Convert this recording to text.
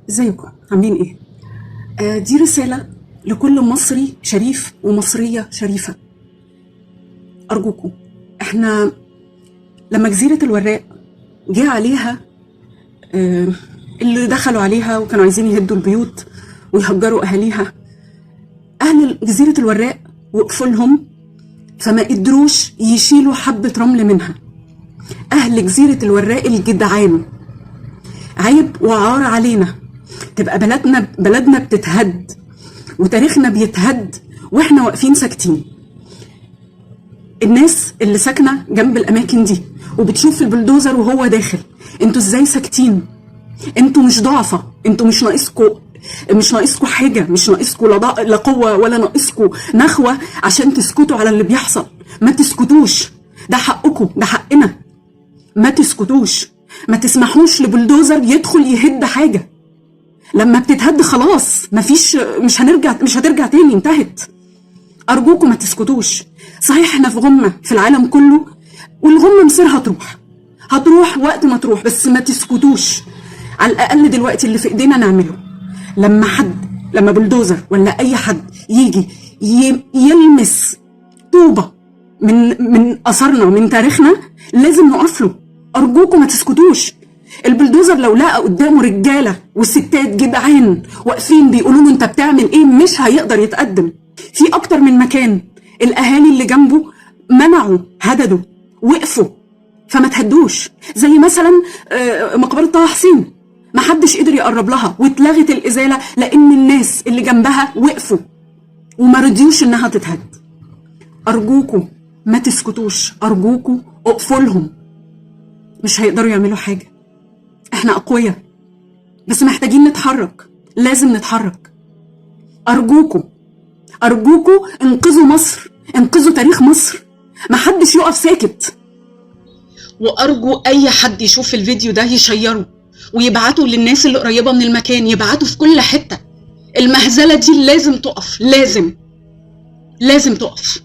ازيكم عاملين ايه؟ دي رسالة لكل مصري شريف ومصرية شريفة. أرجوكم، احنا لما جزيرة الوراق جه عليها اللي دخلوا عليها وكانوا عايزين يهدوا البيوت ويهجروا أهاليها، أهل جزيرة الوراق وقفوا لهم فما قدروش يشيلوا حبة رمل منها. أهل جزيرة الوراق الجدعان، عيب وعار علينا تبقى بلدنا بتتهد وتاريخنا بيتهد واحنا واقفين ساكتين. الناس اللي ساكنه جنب الاماكن دي وبتشوف البلدوزر وهو داخل، انتوا ازاي ساكتين؟ انتوا مش ضعفة، انتوا مش ناقصكوا حاجه، مش ناقصكوا لا قوه ولا ناقصكوا نخوه عشان تسكتوا على اللي بيحصل. ما تسكتوش، ده حقكم، ده حقنا. ما تسكتوش، ما تسمحوش لبلدوزر يدخل يهد حاجه. لما بتتهد خلاص مفيش، مش هترجع تاني، انتهت. ارجوكم ما تسكتوش. صحيح احنا في غمه في العالم كله، والغمه مصيرها هتروح وقت ما تروح، بس ما تسكتوش. على الاقل دلوقتي اللي في ايدينا نعمله. لما بلدوزر ولا اي حد يجي يلمس طوبه من اثارنا ومن تاريخنا لازم نقف له. ارجوكم ما تسكتوش. البلدوزر لو لقى قدامه رجاله وستات جدعان واقفين بيقولوا له انت بتعمل ايه، مش هيقدر يتقدم. في اكتر من مكان الاهالي اللي جنبه منعوا، هددوا، وقفوا، فما تهدوش. زي مثلا مقبره طه حسين، ما حدش قدر يقرب لها واتلغت الازاله لان الناس اللي جنبها وقفوا وما رضيوش انها تتهد. ارجوكم ما تسكتوش، ارجوكم اقفوا لهم. مش هيقدروا يعملوا حاجه. احنا اقوياء بس محتاجين نتحرك، لازم نتحرك. ارجوكم انقذوا مصر، انقذوا تاريخ مصر. محدش يقف ساكت. وارجو اي حد يشوف الفيديو ده يشيره ويبعته للناس اللي قريبه من المكان، يبعته في كل حته. المهزله دي لازم تقف، لازم تقف.